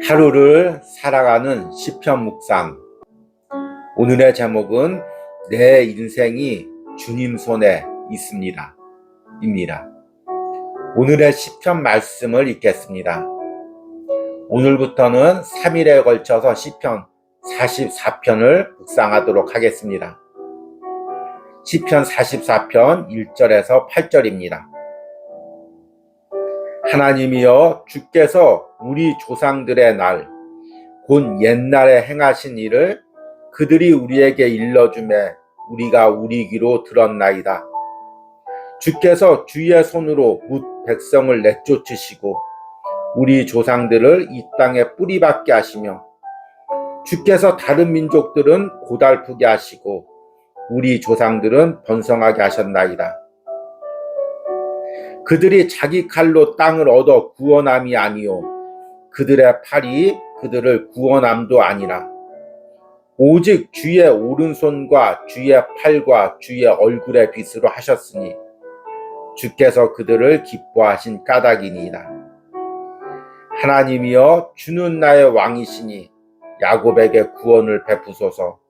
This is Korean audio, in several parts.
하루를 살아가는 시편 묵상. 오늘의 제목은 내 인생이 주님 손에 있습니다. 입니다. 오늘의 시편 말씀을 읽겠습니다. 오늘부터는 3일에 걸쳐서 시편 44편을 묵상하도록 하겠습니다. 시편 44편 1절에서 8절입니다. 하나님이여, 주께서 우리 조상들의 날, 곧 옛날에 행하신 일을 그들이 우리에게 일러주매 우리가 우리 귀로 들었나이다. 주께서 주의 손으로 뭇 백성을 내쫓으시고 우리 조상들을 이 땅에 뿌리박게 하시며, 주께서 다른 민족들은 고달프게 하시고 우리 조상들은 번성하게 하셨나이다. 그들이 자기 칼로 땅을 얻어 구원함이 아니요, 그들의 팔이 그들을 구원함도 아니라 오직 주의 오른손과 주의 팔과 주의 얼굴의 빛으로 하셨으니 주께서 그들을 기뻐하신 까닭이니이다. 하나님이여, 주는 나의 왕이시니 야곱에게 구원을 베푸소서.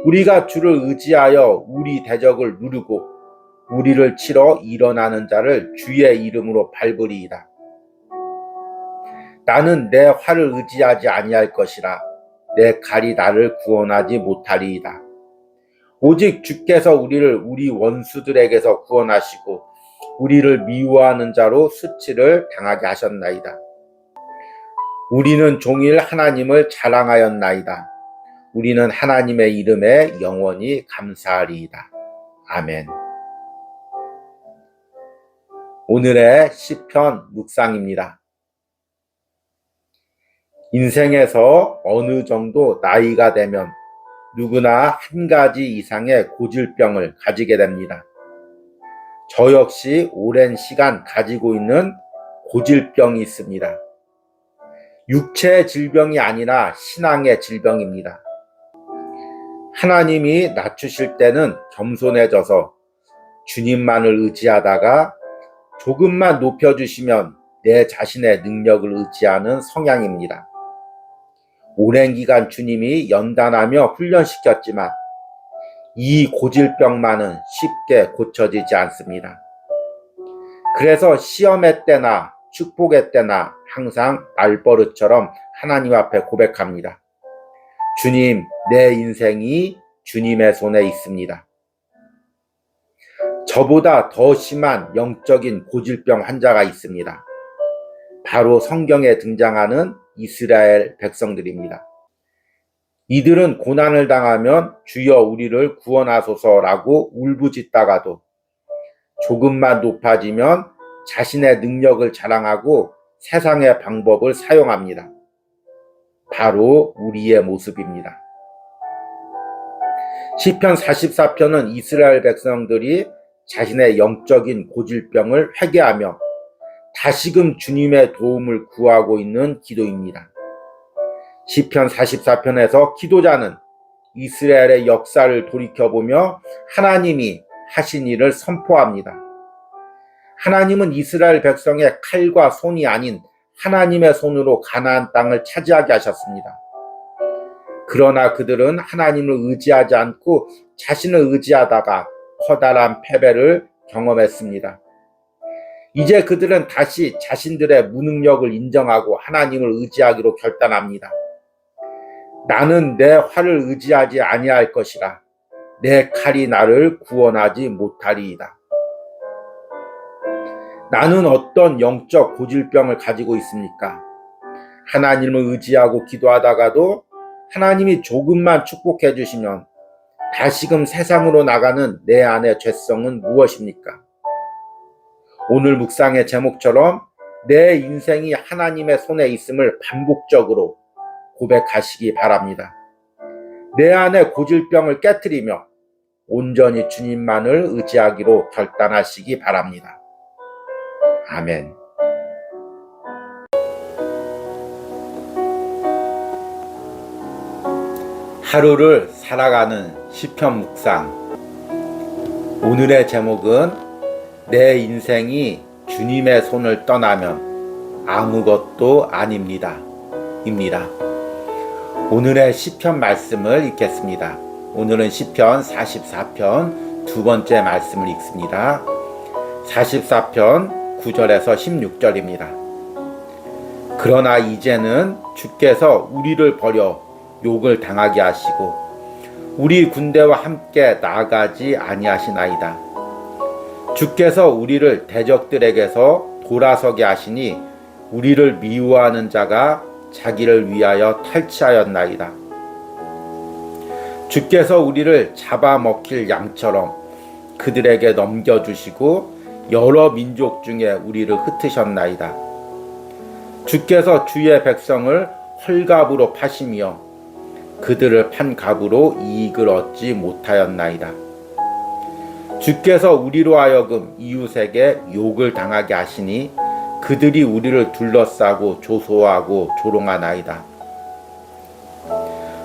우리가 주를 의지하여 우리 대적을 누르고 우리를 치러 일어나는 자를 주의 이름으로 밟으리이다. 나는 내 활을 의지하지 아니할 것이라. 내 칼이 나를 구원하지 못하리이다. 오직 주께서 우리를 우리 원수들에게서 구원하시고 우리를 미워하는 자로 수치를 당하게 하셨나이다. 우리는 종일 하나님을 자랑하였나이다. 우리는 하나님의 이름에 영원히 감사하리이다. 아멘. 오늘의 시편 묵상입니다. 인생에서 어느 정도 나이가 되면 누구나 한 가지 이상의 고질병을 가지게 됩니다. 저 역시 오랜 시간 가지고 있는 고질병이 있습니다. 육체의 질병이 아니라 신앙의 질병입니다. 하나님이 낮추실 때는 겸손해져서 주님만을 의지하다가 조금만 높여주시면 내 자신의 능력을 의지하는 성향입니다. 오랜 기간 주님이 연단하며 훈련시켰지만 이 고질병만은 쉽게 고쳐지지 않습니다. 그래서 시험의 때나 축복의 때나 항상 말버릇처럼 하나님 앞에 고백합니다. 주님, 내 인생이 주님의 손에 있습니다. 저보다 더 심한 영적인 고질병 환자가 있습니다. 바로 성경에 등장하는 이스라엘 백성들입니다. 이들은 고난을 당하면 주여 우리를 구원하소서라고 울부짖다가도 조금만 높아지면 자신의 능력을 자랑하고 세상의 방법을 사용합니다. 바로 우리의 모습입니다. 시편 44편은 이스라엘 백성들이 자신의 영적인 고질병을 회개하며 다시금 주님의 도움을 구하고 있는 기도입니다. 시편 44편에서 기도자는 이스라엘의 역사를 돌이켜보며 하나님이 하신 일을 선포합니다. 하나님은 이스라엘 백성의 칼과 손이 아닌 하나님의 손으로 가나안 땅을 차지하게 하셨습니다. 그러나 그들은 하나님을 의지하지 않고 자신을 의지하다가 커다란 패배를 경험했습니다. 이제 그들은 다시 자신들의 무능력을 인정하고 하나님을 의지하기로 결단합니다. 나는 내 활을 의지하지 아니할 것이라. 내 칼이 나를 구원하지 못하리이다. 나는 어떤 영적 고질병을 가지고 있습니까? 하나님을 의지하고 기도하다가도 하나님이 조금만 축복해 주시면 다시금 세상으로 나가는 내 안의 죄성은 무엇입니까? 오늘 묵상의 제목처럼 내 인생이 하나님의 손에 있음을 반복적으로 고백하시기 바랍니다. 내 안의 고질병을 깨트리며 온전히 주님만을 의지하기로 결단하시기 바랍니다. 아멘. 하루를 살아가는 시편 묵상. 오늘의 제목은 내 인생이 주님의 손을 떠나면 아무것도 아닙니다. 입니다. 오늘의 시편 말씀을 읽겠습니다. 오늘은 시편 44편 두 번째 말씀을 읽습니다. 44편 9절에서 16절입니다. 그러나 이제는 주께서 우리를 버려 욕을 당하게 하시고 우리 군대와 함께 나아가지 아니하시나이다. 주께서 우리를 대적들에게서 돌아서게 하시니 우리를 미워하는 자가 자기를 위하여 탈취하였나이다. 주께서 우리를 잡아먹힐 양처럼 그들에게 넘겨주시고 여러 민족 중에 우리를 흩으셨나이다. 주께서 주의 백성을 헐갑으로 파시며 그들을 판 값으로 이익을 얻지 못하였나이다. 주께서 우리로 하여금 이웃에게 욕을 당하게 하시니 그들이 우리를 둘러싸고 조소하고 조롱하나이다.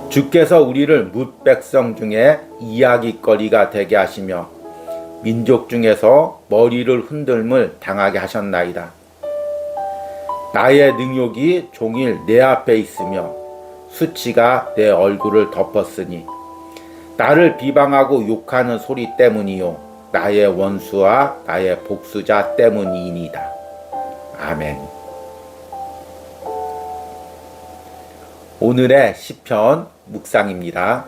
주께서 우리를 뭇 백성 중에 이야깃거리가 되게 하시며 민족 중에서 머리를 흔들물 당하게 하셨나이다. 나의 능욕이 종일 내 앞에 있으며 수치가 내 얼굴을 덮었으니 나를 비방하고 욕하는 소리 때문이요 나의 원수와 나의 복수자 때문이니이다. 아멘. 오늘의 시편 묵상입니다.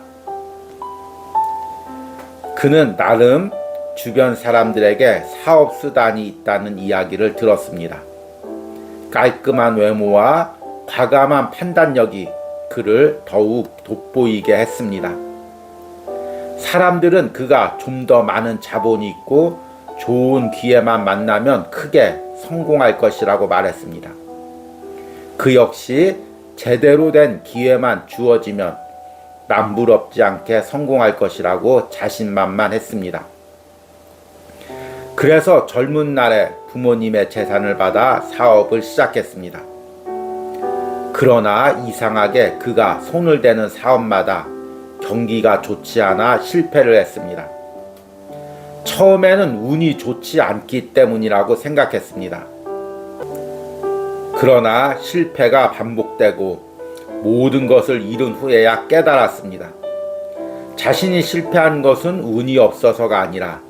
그는 나름 주변 사람들에게 사업수단이 있다는 이야기를 들었습니다. 깔끔한 외모와 과감한 판단력이 그를 더욱 돋보이게 했습니다. 사람들은 그가 좀 더 많은 자본이 있고 좋은 기회만 만나면 크게 성공할 것이라고 말했습니다. 그 역시 제대로 된 기회만 주어지면 남부럽지 않게 성공할 것이라고 자신만만했습니다. 그래서 젊은 날에 부모님의 재산을 받아 사업을 시작했습니다. 그러나 이상하게 그가 손을 대는 사업마다 경기가 좋지 않아 실패를 했습니다. 처음에는 운이 좋지 않기 때문이라고 생각했습니다. 그러나 실패가 반복되고 모든 것을 잃은 후에야 깨달았습니다. 자신이 실패한 것은 운이 없어서가 아니라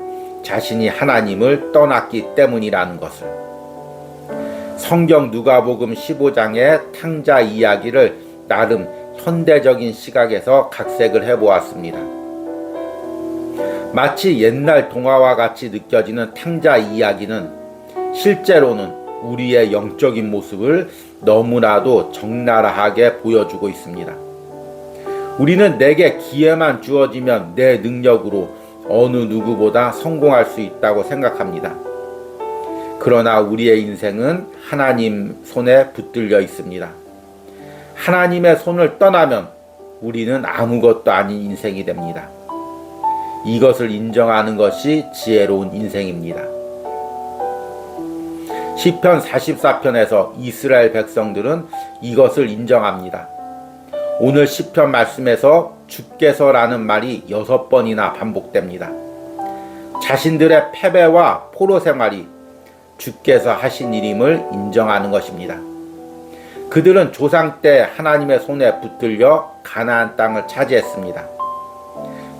자신이 하나님을 떠났기 때문이라는 것을. 성경 누가복음 15장의 탕자 이야기를 나름 현대적인 시각에서 각색을 해보았습니다. 마치 옛날 동화와 같이 느껴지는 탕자 이야기는 실제로는 우리의 영적인 모습을 너무나도 적나라하게 보여주고 있습니다. 우리는 내게 기회만 주어지면 내 능력으로 어느 누구보다 성공할 수 있다고 생각합니다. 그러나 우리의 인생은 하나님 손에 붙들려 있습니다. 하나님의 손을 떠나면 우리는 아무것도 아닌 인생이 됩니다. 이것을 인정하는 것이 지혜로운 인생입니다. 시편 44편에서 이스라엘 백성들은 이것을 인정합니다. 오늘 시편 말씀에서 주께서라는 말이 6번이나 반복됩니다. 자신들의 패배와 포로 생활이 주께서 하신 일임을 인정하는 것입니다. 그들은 조상 때 하나님의 손에 붙들려 가나안 땅을 차지했습니다.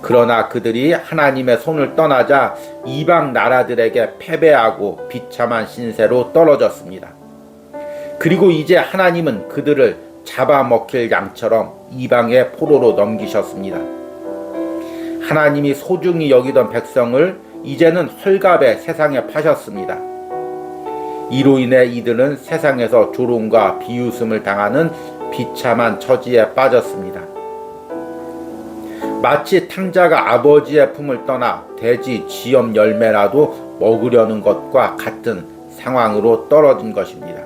그러나 그들이 하나님의 손을 떠나자 이방 나라들에게 패배하고 비참한 신세로 떨어졌습니다. 그리고 이제 하나님은 그들을 잡아먹힐 양처럼 이방의 포로로 넘기셨습니다. 하나님이 소중히 여기던 백성을 이제는 헐갑에 세상에 파셨습니다. 이로 인해 이들은 세상에서 조롱과 비웃음을 당하는 비참한 처지에 빠졌습니다. 마치 탕자가 아버지의 품을 떠나 돼지 쥐염 열매라도 먹으려는 것과 같은 상황으로 떨어진 것입니다.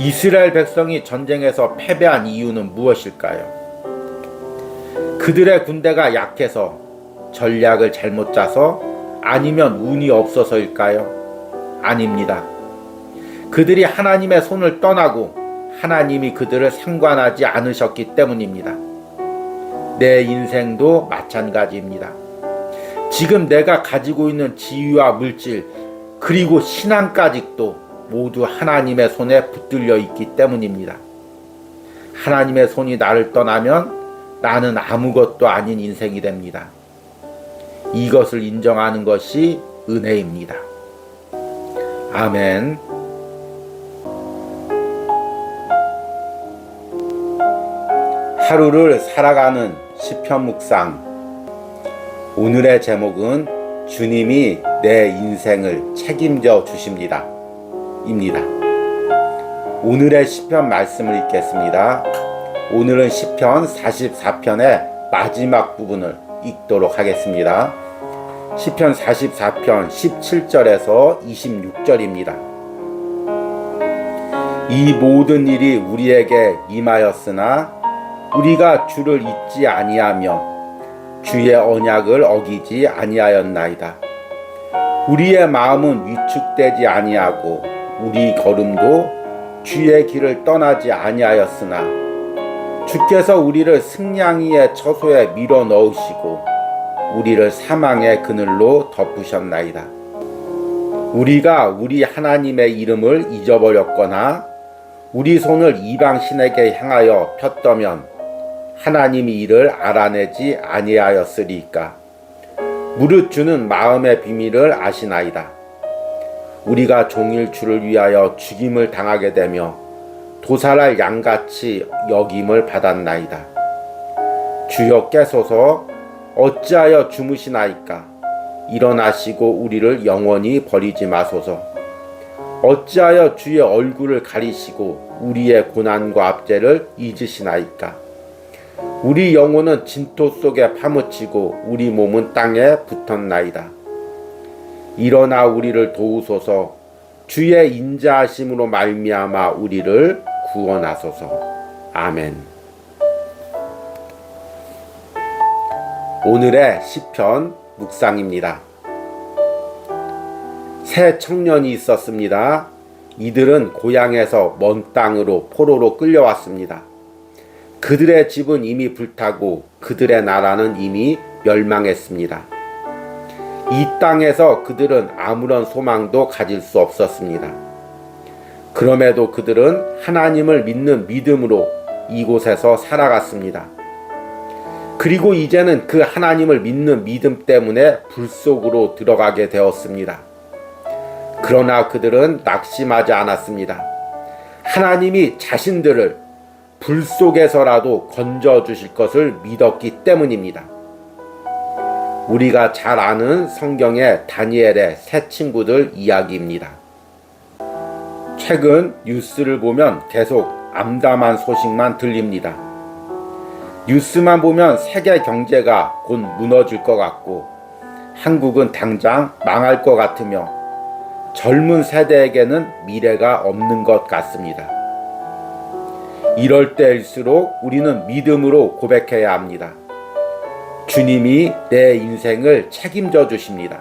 이스라엘 백성이 전쟁에서 패배한 이유는 무엇일까요? 그들의 군대가 약해서, 전략을 잘못 짜서, 아니면 운이 없어서일까요? 아닙니다. 그들이 하나님의 손을 떠나고 하나님이 그들을 상관하지 않으셨기 때문입니다. 내 인생도 마찬가지입니다. 지금 내가 가지고 있는 지위와 물질, 그리고 신앙까지도 모두 하나님의 손에 붙들려 있기 때문입니다. 하나님의 손이 나를 떠나면 나는 아무것도 아닌 인생이 됩니다. 이것을 인정하는 것이 은혜입니다. 아멘. 하루를 살아가는 시편 묵상. 오늘의 제목은 주님이 내 인생을 책임져 주십니다. 입니다. 오늘의 시편 말씀을 읽겠습니다. 오늘은 시편 44편의 마지막 부분을 읽도록 하겠습니다. 시편 44편 17절에서 26절입니다. 이 모든 일이 우리에게 임하였으나 우리가 주를 잊지 아니하며 주의 언약을 어기지 아니하였나이다. 우리의 마음은 위축되지 아니하고 우리 걸음도 주의 길을 떠나지 아니하였으나 주께서 우리를 승냥이의 처소에 밀어 넣으시고 우리를 사망의 그늘로 덮으셨나이다. 우리가 우리 하나님의 이름을 잊어버렸거나 우리 손을 이방신에게 향하여 폈더면 하나님이 이를 알아내지 아니하였으리까. 무릇 주는 마음의 비밀을 아시나이다. 우리가 종일 주를 위하여 죽임을 당하게 되며 도살할 양같이 여김을 받았나이다. 주여 깨소서. 어찌하여 주무시나이까. 일어나시고 우리를 영원히 버리지 마소서. 어찌하여 주의 얼굴을 가리시고 우리의 고난과 압제를 잊으시나이까. 우리 영혼은 진토 속에 파묻히고 우리 몸은 땅에 붙었나이다. 일어나 우리를 도우소서. 주의 인자하심으로 말미암아 우리를 구원하소서. 아멘. 오늘의 시편 묵상입니다. 세 청년이 있었습니다. 이들은 고향에서 먼 땅으로 포로로 끌려왔습니다. 그들의 집은 이미 불타고 그들의 나라는 이미 멸망했습니다. 이 땅에서 그들은 아무런 소망도 가질 수 없었습니다. 그럼에도 그들은 하나님을 믿는 믿음으로 이곳에서 살아갔습니다. 그리고 이제는 그 하나님을 믿는 믿음 때문에 불 속으로 들어가게 되었습니다. 그러나 그들은 낙심하지 않았습니다. 하나님이 자신들을 불 속에서라도 건져주실 것을 믿었기 때문입니다. 우리가 잘 아는 성경의 다니엘의 세 친구들 이야기입니다. 최근 뉴스를 보면 계속 암담한 소식만 들립니다. 뉴스만 보면 세계 경제가 곧 무너질 것 같고 한국은 당장 망할 것 같으며 젊은 세대에게는 미래가 없는 것 같습니다. 이럴 때일수록 우리는 믿음으로 고백해야 합니다. 주님이 내 인생을 책임져 주십니다.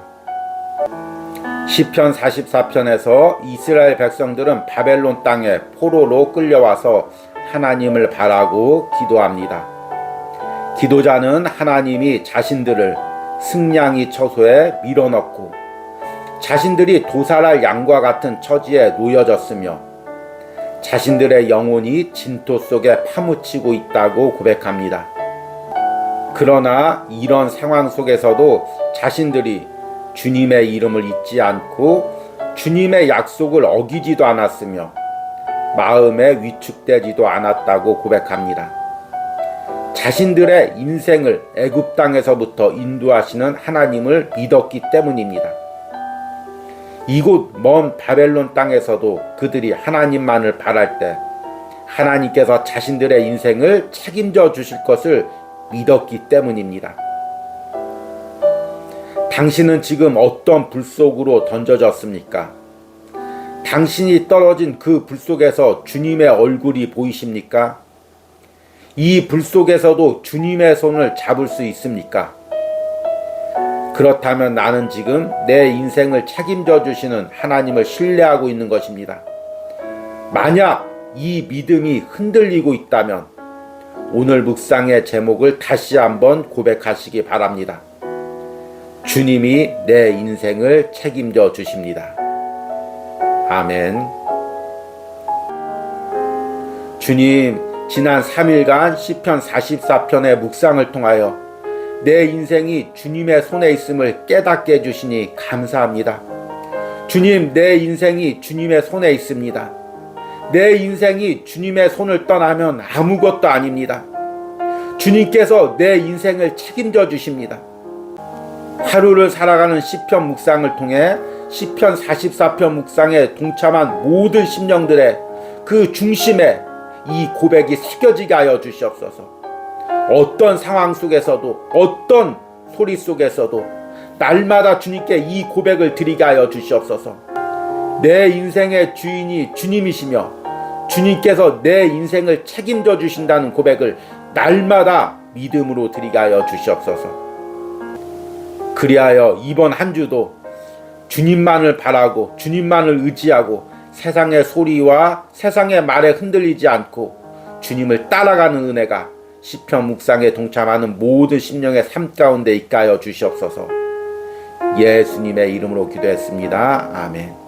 시편 44편에서 이스라엘 백성들은 바벨론 땅에 포로로 끌려와서 하나님을 바라고 기도합니다. 기도자는 하나님이 자신들을 승냥이 처소에 밀어넣고 자신들이 도살할 양과 같은 처지에 놓여졌으며 자신들의 영혼이 진토 속에 파묻히고 있다고 고백합니다. 그러나 이런 상황 속에서도 자신들이 주님의 이름을 잊지 않고 주님의 약속을 어기지도 않았으며 마음에 위축되지도 않았다고 고백합니다. 자신들의 인생을 애굽 땅에서부터 인도하시는 하나님을 믿었기 때문입니다. 이곳 먼 바벨론 땅에서도 그들이 하나님만을 바랄 때 하나님께서 자신들의 인생을 책임져 주실 것을 믿었기 때문입니다. 당신은 지금 어떤 불 속으로 던져졌습니까? 당신이 떨어진 그 불 속에서 주님의 얼굴이 보이십니까? 이 불 속에서도 주님의 손을 잡을 수 있습니까? 그렇다면 나는 지금 내 인생을 책임져 주시는 하나님을 신뢰하고 있는 것입니다. 만약 이 믿음이 흔들리고 있다면 오늘 묵상의 제목을 다시 한번 고백하시기 바랍니다. 주님이 내 인생을 책임져 주십니다. 아멘. 주님, 지난 3일간 시편 44편의 묵상을 통하여 내 인생이 주님의 손에 있음을 깨닫게 해주시니 감사합니다. 주님, 내 인생이 주님의 손에 있습니다. 내 인생이 주님의 손을 떠나면 아무것도 아닙니다. 주님께서 내 인생을 책임져 주십니다. 하루를 살아가는 시편 묵상을 통해 시편 44편 묵상에 동참한 모든 심령들의 그 중심에 이 고백이 새겨지게 하여 주시옵소서. 어떤 상황 속에서도, 어떤 소리 속에서도 날마다 주님께 이 고백을 드리게 하여 주시옵소서. 내 인생의 주인이 주님이시며 주님께서 내 인생을 책임져 주신다는 고백을 날마다 믿음으로 드리게 하여 주시옵소서. 그리하여 이번 한 주도 주님만을 바라고 주님만을 의지하고 세상의 소리와 세상의 말에 흔들리지 않고 주님을 따라가는 은혜가 시편 묵상에 동참하는 모든 심령의 삶 가운데 있게 하여 주시옵소서. 예수님의 이름으로 기도했습니다. 아멘.